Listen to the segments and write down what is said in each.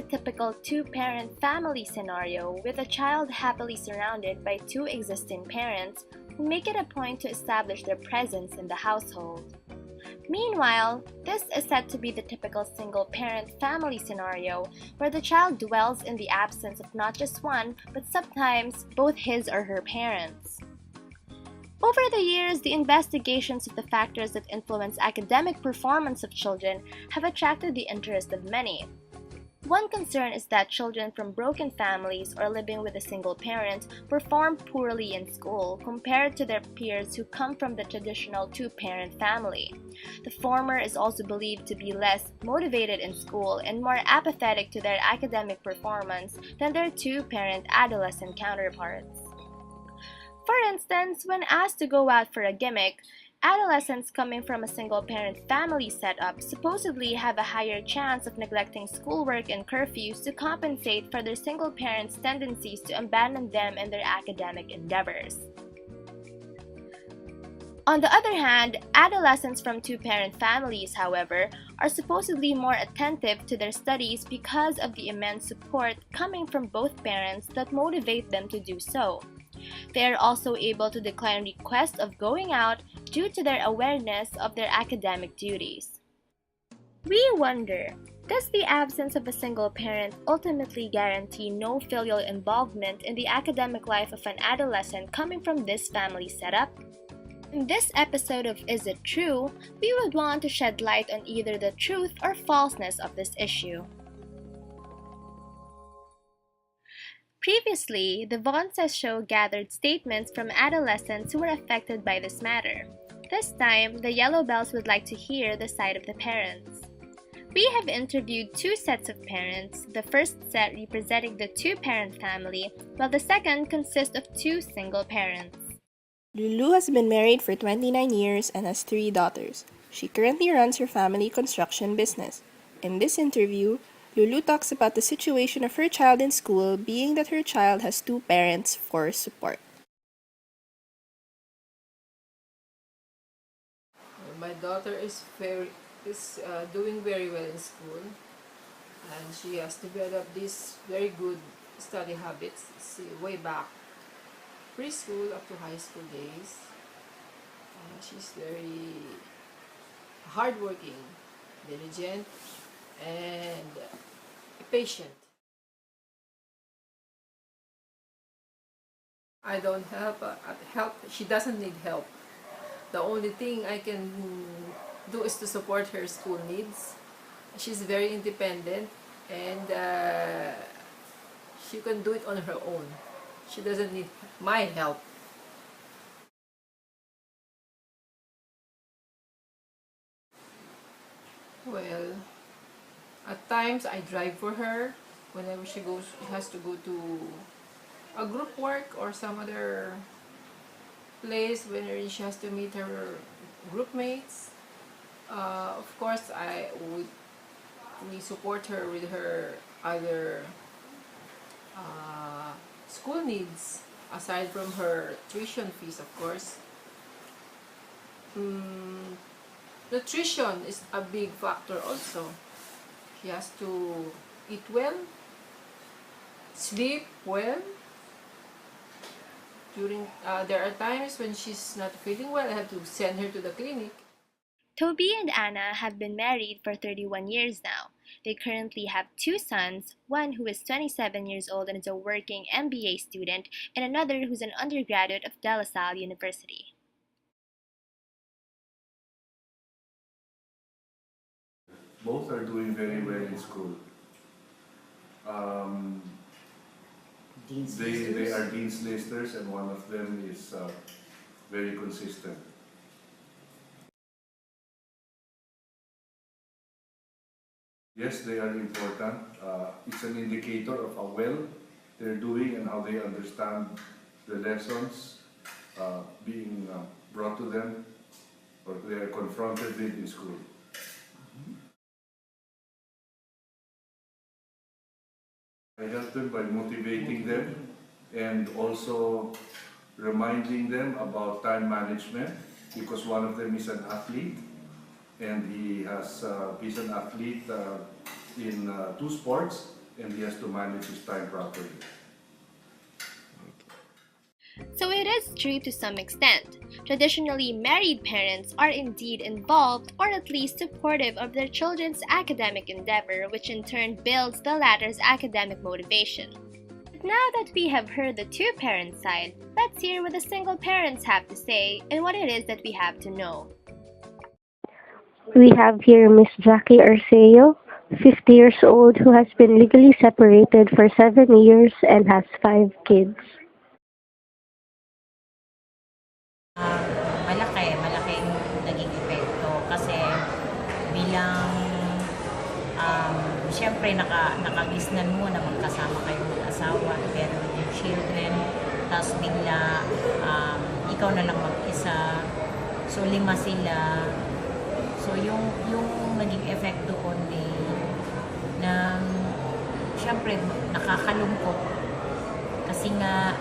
the typical two-parent family scenario with a child happily surrounded by two existing parents who make it a point to establish their presence in the household. Meanwhile, this is said to be the typical single-parent family scenario where the child dwells in the absence of not just one, but sometimes both his or her parents. Over the years, the investigations of the factors that influence academic performance of children have attracted the interest of many. One concern is that children from broken families or living with a single parent perform poorly in school compared to their peers who come from the traditional two-parent family. The former is also believed to be less motivated in school and more apathetic to their academic performance than their two-parent adolescent counterparts. For instance, when asked to go out for a gimmick, adolescents coming from a single-parent family setup supposedly have a higher chance of neglecting schoolwork and curfews to compensate for their single parents' tendencies to abandon them in their academic endeavors. On the other hand, adolescents from two-parent families, however, are supposedly more attentive to their studies because of the immense support coming from both parents that motivate them to do so. They are also able to decline requests of going out due to their awareness of their academic duties. We wonder, does the absence of a single parent ultimately guarantee no filial involvement in the academic life of an adolescent coming from this family setup? In this episode of Is It True, we would want to shed light on either the truth or falseness of this issue. Previously, the Von Says Show gathered statements from adolescents who were affected by this matter. This time, the Yellow Bells would like to hear the side of the parents. We have interviewed two sets of parents, the first set representing the two-parent family, while the second consists of two single parents. Lulu has been married for 29 years and has 3 daughters. She currently runs her family construction business. In this interview, Lulu talks about the situation of her child in school, being that her child has 2 parents for support. My daughter is doing very well in school, and she has developed these very good study habits way back preschool up to high school days. She's very hardworking, diligent, and patient. I don't help. She doesn't need help. The only thing I can do is to support her school needs. She's very independent, and she can do it on her own. She doesn't need my help. Well, at times I drive for her whenever she has to go to a group work or some other place where she has to meet her group mates. Of course, we support her with her other school needs aside from her tuition fees, of course. Nutrition is a big factor also. She has to eat well, sleep well. There are times when she's not feeling well, I have to send her to the clinic. Toby and Anna have been married for 31 years now. They currently have 2 sons, one who is 27 years old and is a working MBA student, and another who's an undergraduate of De La Salle University. Both are doing very well in school. They are Dean's Listers, and one of them is very consistent. Yes, they are important. It's an indicator of how well they're doing and how they understand the lessons being brought to them or they are confronted with in school. I help them by motivating them and also reminding them about time management, because one of them is an athlete and he's an athlete in 2 sports, and he has to manage his time properly. So it is true to some extent. Traditionally, married parents are indeed involved or at least supportive of their children's academic endeavor, which in turn builds the latter's academic motivation. But now that we have heard the two-parent side, let's hear what the single parents have to say and what it is that we have to know. We have here Miss Jackie Arceo, 50 years old, who has been legally separated for 7 years and has 5 kids. Malaking naging epekto kasi bilang siyempre nakagisnan mo na magkasama kayong mag-asawa pero yung children, tapos bigla ikaw na lang mag-isa, so 5 sila, so yung naging effect doon na siyempre nakakalungkot kasi nga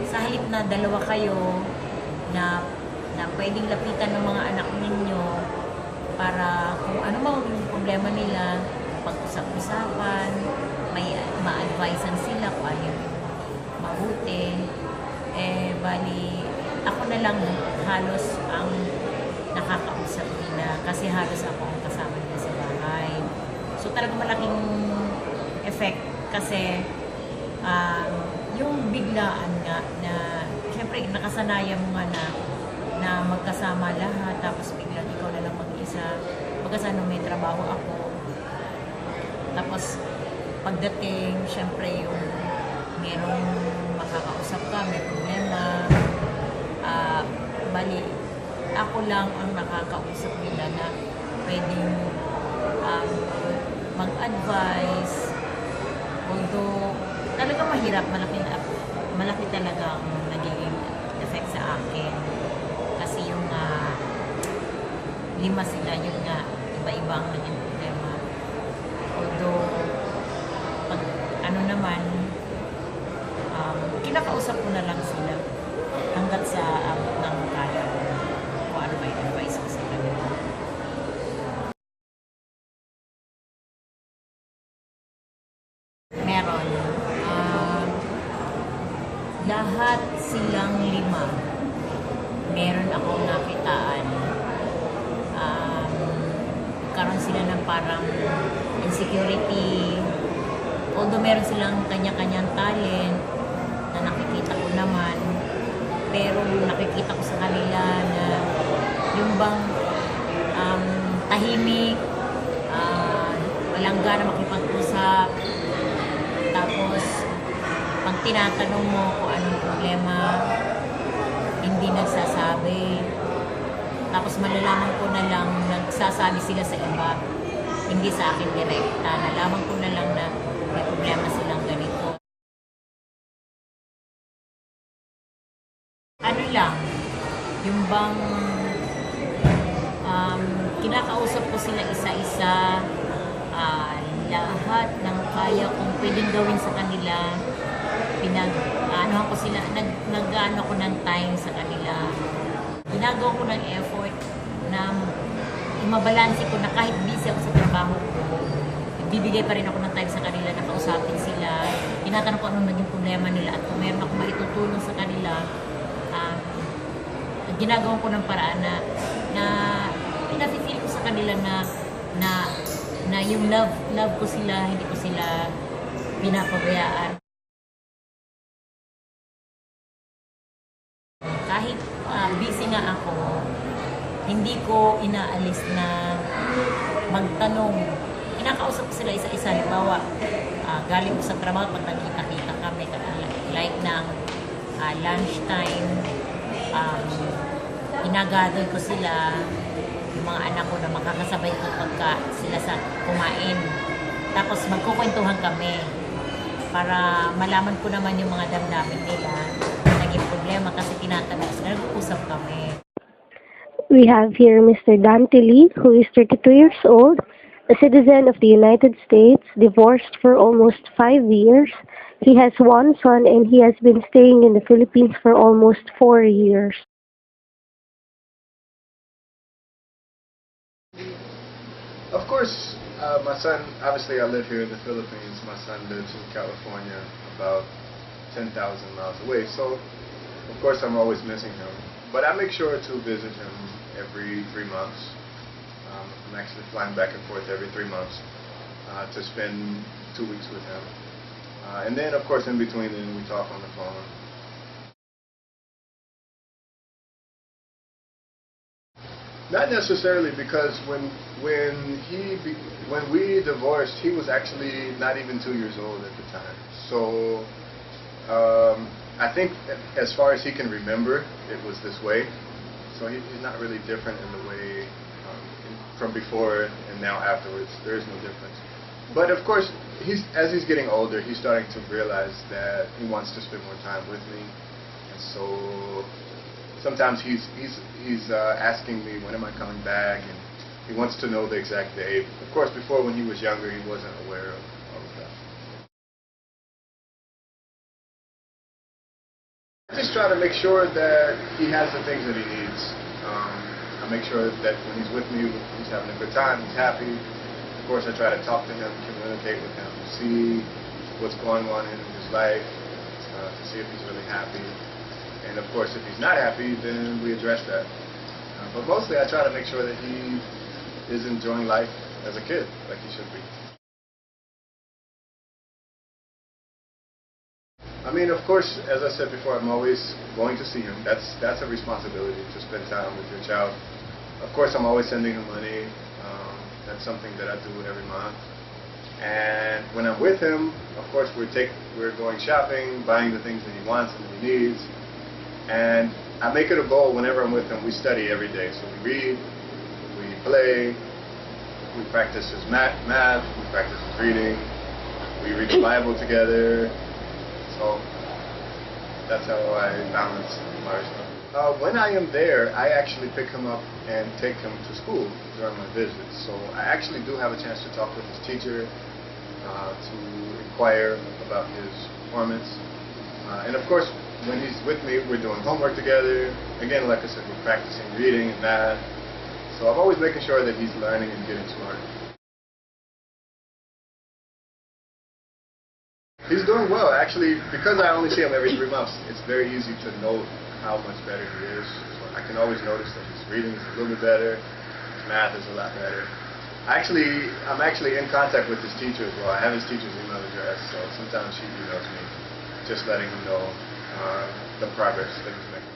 sa halip na 2 kayo na pwedeng lapitan ng mga anak ninyo para kung ano mang yung problema nila, pag-usap-usapan, may ma-advisean sila kung ano yung mabuti. Bali, ako na lang halos ang nakakausap nila kasi halos ako ang kasama nila sa bahay. So talagang malaking effect kasi yung biglaan nga na syempre nakasanayan mo nga na magkasama lahat tapos biglang ikaw na lang mag-isa pagkasano may trabaho ako tapos pagdating syempre yung merong makakausap ka, may problema, bali ako lang ang nakakausap nila na pwedeng mag-advise, although talaga mahirap, malaki talaga ang naging effect sa akin. Kasi yung 5 sila, yun nga, iba-ibang naging problema. Although, pag ano naman, kinakausap ko na lang sila hanggat sa abot ng kaya ko kung ano ba yung advice ko sa kanila. Meron. Lahat silang 5. Meron akong nakitaan. Karon sila ng parang insecurity. Although meron silang kanya-kanyang talent na nakikita ko naman. Pero nakikita ko sa kanila na yung bang tahimik, walang gana makipag-usap. Tapos, pag tinatanong mo kung anong problema, hindi nagsasabi. Tapos malalaman ko na lang, nagsasabi sila sa iba, hindi sa akin direkta. Nalaman ko na lang na may problema silang ganito. Ano lang, yung bang kinakausap ko sila isa-isa, lahat ng kaya kong pwedeng gawin sa kanila, ano ko sila, nag-ano ko ng time sa kanila. Ginagawa ko ng effort na mabalanse ko na kahit busy ako sa trabaho ko, bibigay pa rin ako ng time sa kanila na kausapin sila. Tinatanong ko anong naging problema nila at kung meron ako maitutulong sa kanila, ginagawa ko ng paraan na pina-feel ko sa kanila na yung love ko sila, hindi ko sila pinapabayaan. Kahit busy nga ako, hindi ko inaalis na magtanong. Kinakausap ko sila isa-isa. Halimbawa, galing ko sa trabaho, pag nagkita-kita kami, like ng lunchtime, inagather ko sila, yung mga anak ko na makakasabay ko pagka sila sa kumain. Tapos magkukwentuhan kami para malaman ko naman yung mga damdamin nila. Naging problema kasi tinatanong sila, nag-uusap kami. We have here Mr. Dante Lee, who is 32 years old, a citizen of the United States, divorced for almost 5 years. He has 1 son and he has been staying in the Philippines for almost 4 years. Of course, My son, obviously I live here in the Philippines. My son lives in California, about 10,000 miles away. So, of course, I'm always missing him. But I make sure to visit him every 3 months. I'm actually flying back and forth every 3 months to spend 2 weeks with him. And then, of course, in between, then we talk on the phone. Not necessarily, because when we divorced, he was actually not even 2 years old at the time. So I think as far as he can remember, it was this way. So he's not really different in the way from before and now afterwards. There is no difference. But of course, as he's getting older, he's starting to realize that he wants to spend more time with me, and so sometimes he's asking me, when am I coming back, and he wants to know the exact day. Of course, before, when he was younger, he wasn't aware of all of that. I just try to make sure that he has the things that he needs. I make sure that when he's with me, he's having a good time, he's happy. Of course, I try to talk to him, communicate with him, see what's going on in his life, to see if he's really happy. And of course, if he's not happy, then we address that. But mostly, I try to make sure that he is enjoying life as a kid, like he should be. I mean, of course, as I said before, I'm always going to see him. That's a responsibility, to spend time with your child. Of course, I'm always sending him money. That's something that I do every month. And when I'm with him, of course, we're going shopping, buying the things that he wants and that he needs. And I make it a goal whenever I'm with him, we study every day. So we read, we play, we practice his math, we practice his reading, we read the Bible together. So that's how I balance my stuff. When I am there, I actually pick him up and take him to school during my visits. So I actually do have a chance to talk with his teacher, to inquire about his performance. And of course, when he's with me, we're doing homework together. Again, like I said, we're practicing reading and math. So I'm always making sure that he's learning and getting smarter. He's doing well. Actually, because I only see him every 3 months, it's very easy to note how much better he is. So I can always notice that his reading is a little bit better, his math is a lot better. I'm actually in contact with his teacher as well. I have his teacher's email address, so sometimes she emails me, just letting him know the progress that he's making.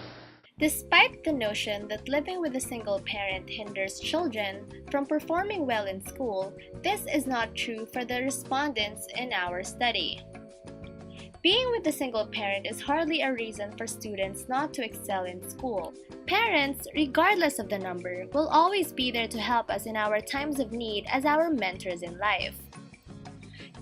Despite the notion that living with a single parent hinders children from performing well in school, this is not true for the respondents in our study. Being with a single parent is hardly a reason for students not to excel in school. Parents, regardless of the number, will always be there to help us in our times of need as our mentors in life.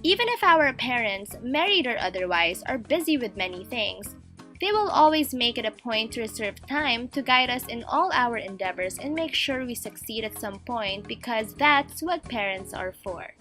Even if our parents, married or otherwise, are busy with many things, they will always make it a point to reserve time to guide us in all our endeavors and make sure we succeed at some point, because that's what parents are for.